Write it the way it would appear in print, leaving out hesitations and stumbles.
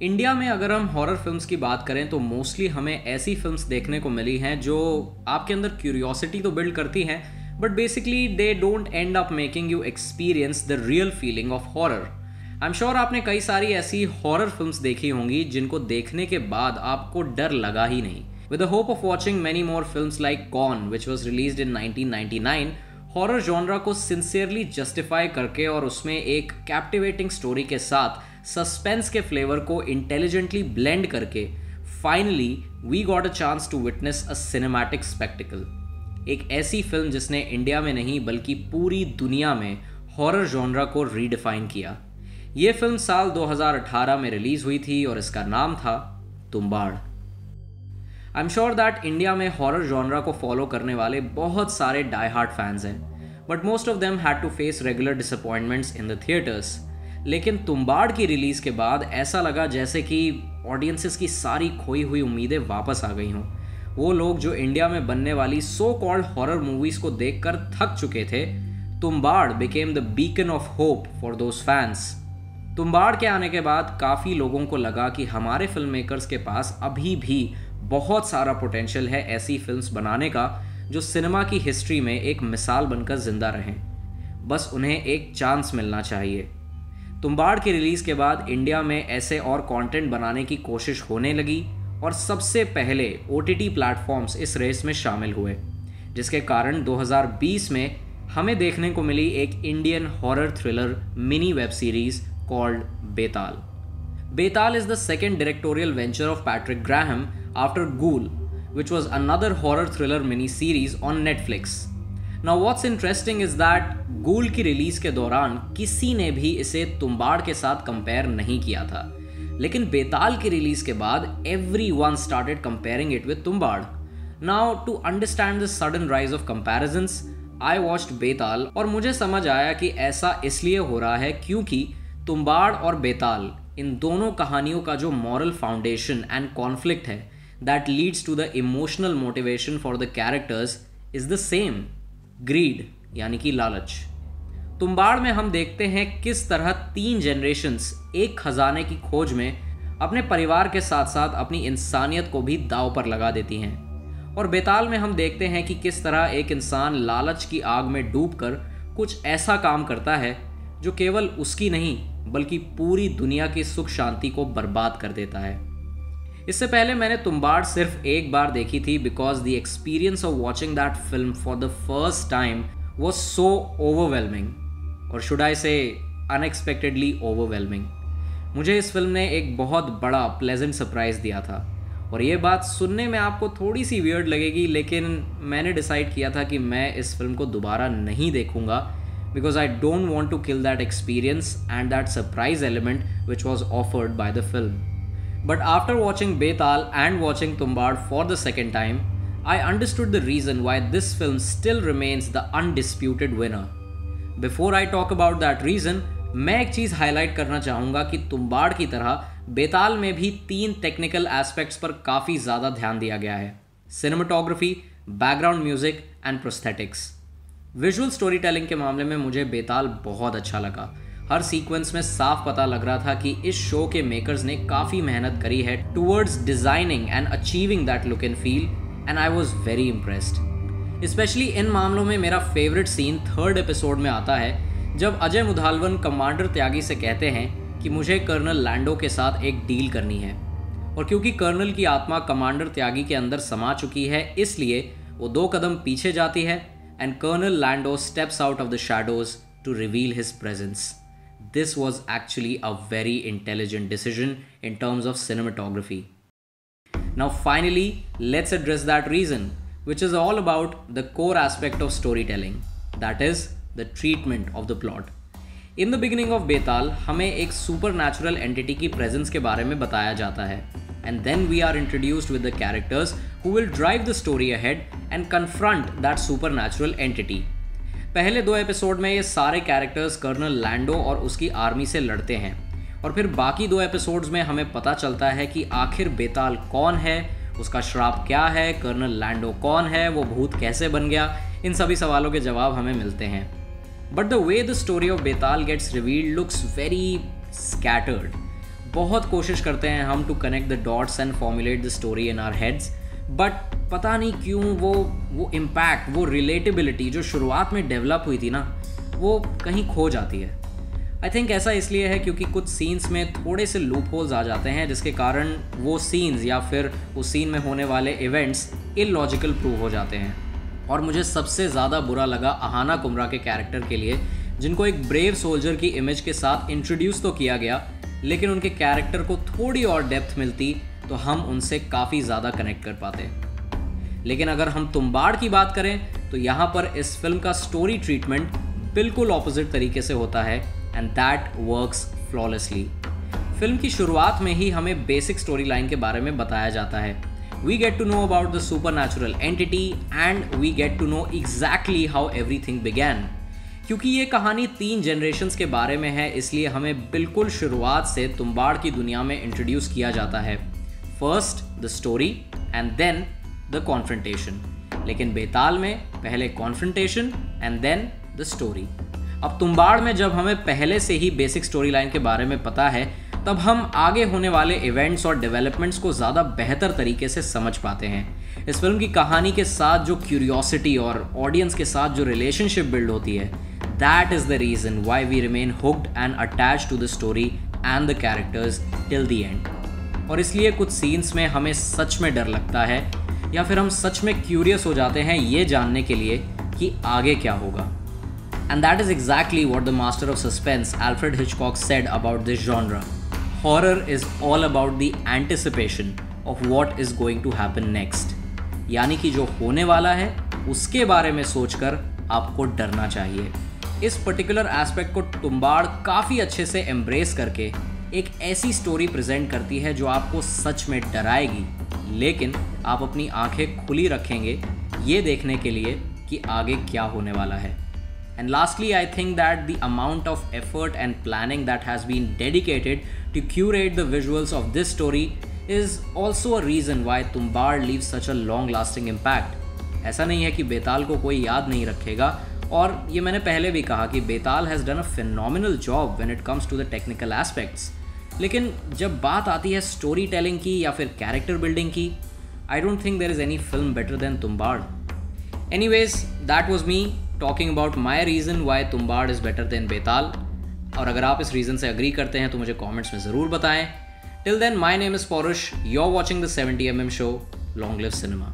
India में अगर हम हॉरर फिल्म्स की बात करें तो मोस्टली हमें ऐसी फिल्म्स देखने को मिली हैं जो आपके अंदर क्यूरियोसिटी तो बिल्ड करती हैं, but basically they don't and up making you experience the real feeling of horror. I am sure आपने कई सारी ऐसी हॉरर फिल्म्स देखी होंगी जिनको देखने के बाद आपको डर लगा ही नहीं। With the hope of watching many more films like Kaun which was released in 1999, horror genre को सिंसियरली जस्टिफाई करके और उसमें एक कैप्टिवेटिंग स्टोरी के साथ सस्पेंस के फ्लेवर को इंटेलिजेंटली ब्लेंड करके finally we got a chance to witness a cinematic spectacle. एक ऐसी फिल्म जिसने इंडिया में नहीं बल्कि पूरी दुनिया में हॉरर जॉनरा को रीडिफाइन किया। ये फिल्म साल 2018 में रिलीज हुई थी और इसका नाम था Tumbbad. I am sure that India में हॉरर जॉनरा को फॉलो करने वाले बहुत सारे डाई हार्ड फैंस हैं, but most of them had to face regular disappointments in the theatres. लेकिन तुम्बाड़ की रिलीज के बाद ऐसा लगा जैसे कि ऑडियंसेस की सारी खोई हुई उम्मीदें वापस आ गई हों। वो लोग जो इंडिया में बनने वाली सो कॉल्ड हॉरर मूवीज को देखकर थक चुके थे, Tumbbad became the beacon of hope for those fans. Tumbbad के आने के बाद काफ़ी लोगों को लगा कि हमारे फिल्म मेकर्स के पास अभी भी बहुत सारा पोटेंशियल है ऐसी फिल्म्स बनाने का जो सिनेमा की हिस्ट्री में एक मिसाल बनकर जिंदा रहें। बस उन्हें एक चांस मिलना चाहिए। तुम्बाड़ की रिलीज़ के बाद इंडिया में ऐसे और कंटेंट बनाने की कोशिश होने लगी और सबसे पहले OTT प्लेटफॉर्म्स इस रेस में शामिल हुए, जिसके कारण 2020 में हमें देखने को मिली एक Indian horror thriller mini web series called Betaal. Betaal is the second directorial venture of Patrick Graham after Ghoul, which was another horror thriller mini-series on Netflix. Now what's interesting is that Ghoul की release के दौरान किसी ने भी इसे तुम्बाड़ के साथ compare नहीं किया था, लेकिन बेताल की रिलीज के बाद everyone started comparing it with Tumbbad. Now to understand the sudden rise of comparisons, I watched बेताल और मुझे समझ आया कि ऐसा इसलिए हो रहा है क्योंकि तुम्बाड़ और बेताल इन दोनों कहानियों का जो मॉरल फाउंडेशन एंड कॉन्फ्लिक्ट है that leads to the emotional motivation for the characters is the same, greed यानी कि लालच। तुम्बाड़ में हम देखते हैं किस तरह 3 जनरेशन्स एक खजाने की खोज में अपने परिवार के साथ साथ अपनी इंसानियत को भी दांव पर लगा देती हैं, और बेताल में हम देखते हैं कि किस तरह एक इंसान लालच की आग में डूबकर कुछ ऐसा काम करता है जो केवल उसकी नहीं बल्कि पूरी दुनिया की सुख शांति को बर्बाद कर देता है। इससे पहले मैंने तुम्बाड़ सिर्फ एक बार देखी थी because the experience of watching that film for the first time was so overwhelming, और शुड आई से अनएक्सपेक्टेडली ओवरवेलमिंग। मुझे इस फिल्म ने एक बहुत बड़ा प्लेजेंट सरप्राइज दिया था, और ये बात सुनने में आपको थोड़ी सी वियर्ड लगेगी, लेकिन मैंने डिसाइड किया था कि मैं इस फिल्म को दोबारा नहीं देखूंगा because I don't want to kill that experience and that surprise element which was offered by the film. But after watching Betal and watching Tumbad for the second time, I understood the reason why this film still remains the undisputed winner. Before I talk about that reason, मैं एक चीज़ highlight करना चाहूँगा कि तुम्बाड़ की तरह बेताल में भी 3 technical aspects पर काफ़ी ज़्यादा ध्यान दिया गया है: cinematography, background music and prosthetics. Visual story telling के मामले में मुझे बेताल बहुत अच्छा लगा। हर सीक्वेंस में साफ पता लग रहा था कि इस शो के मेकर्स ने काफ़ी मेहनत करी है towards designing and achieving that look and feel, and I was very impressed. Specially in मामलों में मेरा फेवरेट सीन 3rd एपिसोड में आता है जब अजय मुधालवन कमांडर त्यागी से कहते हैं कि मुझे कर्नल लैंडो के साथ एक डील करनी है, और क्योंकि कर्नल की आत्मा कमांडर त्यागी के अंदर समा चुकी है इसलिए वो 2 कदम पीछे जाती है and Colonel Lando steps out of the shadows to reveal his presence. This was actually a very intelligent decision in terms of cinematography. Now finally, let's address that reason, which is all about the core aspect of storytelling, that is, the treatment of the plot. In the beginning of Betal, हमें एक supernatural entity की presence के बारे में बताया जाता है, and then we are introduced with the characters who will drive the story ahead and confront that supernatural entity. पहले 2 एपिसोड में ये सारे कैरेक्टर्स कर्नल लैंडो और उसकी आर्मी से लड़ते हैं, और फिर बाकी 2 एपिसोड्स में हमें पता चलता है कि आखिर बेताल कौन है, उसका श्राप क्या है, कर्नल लैंडो कौन है, वो भूत कैसे बन गया। इन सभी सवालों के जवाब हमें मिलते हैं। But the way the story of Betaal gets revealed looks very scattered. बहुत कोशिश करते हैं हम to connect the dots and formulate the story in our heads, but पता नहीं क्यों वो इम्पैक्ट, वो रिलेटेबिलिटी जो शुरुआत में डेवलप हुई थी ना, वो कहीं खो जाती है। आई थिंक ऐसा इसलिए है क्योंकि कुछ सीन्स में थोड़े से लूप होल्स आ जाते हैं, जिसके कारण वो सीन्स या फिर उस सीन में होने वाले इवेंट्स इलॉजिकल प्रूव हो जाते हैं। और मुझे सबसे ज़्यादा बुरा लगा अहाना कुमरा के कैरेक्टर के लिए, जिनको एक ब्रेव सोल्जर की इमेज के साथ इंट्रोड्यूस तो किया गया, लेकिन उनके कैरेक्टर को थोड़ी और डेप्थ मिलती तो हम उनसे काफ़ी ज़्यादा कनेक्ट कर पाते। लेकिन अगर हम तुम्बाड़ की बात करें तो यहाँ पर इस फिल्म का स्टोरी ट्रीटमेंट बिल्कुल ऑपोजिट तरीके से होता है, and that works flawlessly. Film की शुरुआत में ही हमें बेसिक स्टोरी लाइन के बारे में बताया जाता है। We get to know about the supernatural entity and we get to know exactly how everything began. क्योंकि ये कहानी 3 जनरेशन्स के बारे में है, इसलिए हमें बिल्कुल शुरुआत से तुम्बाड़ की दुनिया में इंट्रोड्यूस किया जाता है। First the story and then the confrontation. लेकिन बेताल में पहले confrontation and then the story. अब तुम्बाड़ में जब हमें पहले से ही बेसिक स्टोरी लाइन के बारे में पता है, तब हम आगे होने वाले इवेंट्स और डेवलपमेंट्स को ज़्यादा बेहतर तरीके से समझ पाते हैं। इस फिल्म की कहानी के साथ जो क्यूरियोसिटी और ऑडियंस के साथ जो रिलेशनशिप बिल्ड होती है, that is the reason why we remain hooked and attached to the story and the characters till the end. और इसलिए कुछ सीन्स में हमें सच में डर लगता है, या फिर हम सच में क्यूरियस हो जाते हैं ये जानने के लिए कि आगे क्या होगा। And that is exactly what the master of suspense, Alfred Hitchcock, said about this genre. Horror is all about the anticipation of what is going to happen next. यानी कि जो होने वाला है उसके बारे में सोचकर आपको डरना चाहिए। इस पर्टिकुलर एस्पेक्ट को तुम्बाड़ काफ़ी अच्छे से एम्ब्रेस करके एक ऐसी स्टोरी प्रेजेंट करती है जो आपको सच में डराएगी, लेकिन आप अपनी आंखें खुली रखेंगे ये देखने के लिए कि आगे क्या होने वाला है। And lastly, I think that the amount of effort and planning that has been dedicated to curate the visuals of this story is also a reason why Tumbbad leaves such a long-lasting impact. ऐसा नहीं है कि बेताल को कोई याद नहीं रखेगा, और ये मैंने पहले भी कहा कि बेताल has done a phenomenal job when it comes to the technical aspects. लेकिन जब बात आती है स्टोरी टेलिंग की या फिर कैरेक्टर बिल्डिंग की, I don't think there is any film better than Tumbbad. Anyways, that was me talking about my reason why Tumbbad is better than बेताल, और अगर आप इस रीज़न से अग्री करते हैं तो मुझे कमेंट्स में ज़रूर बताएं। Till then, my name is Porush. You're watching the 70mm show. Long live cinema.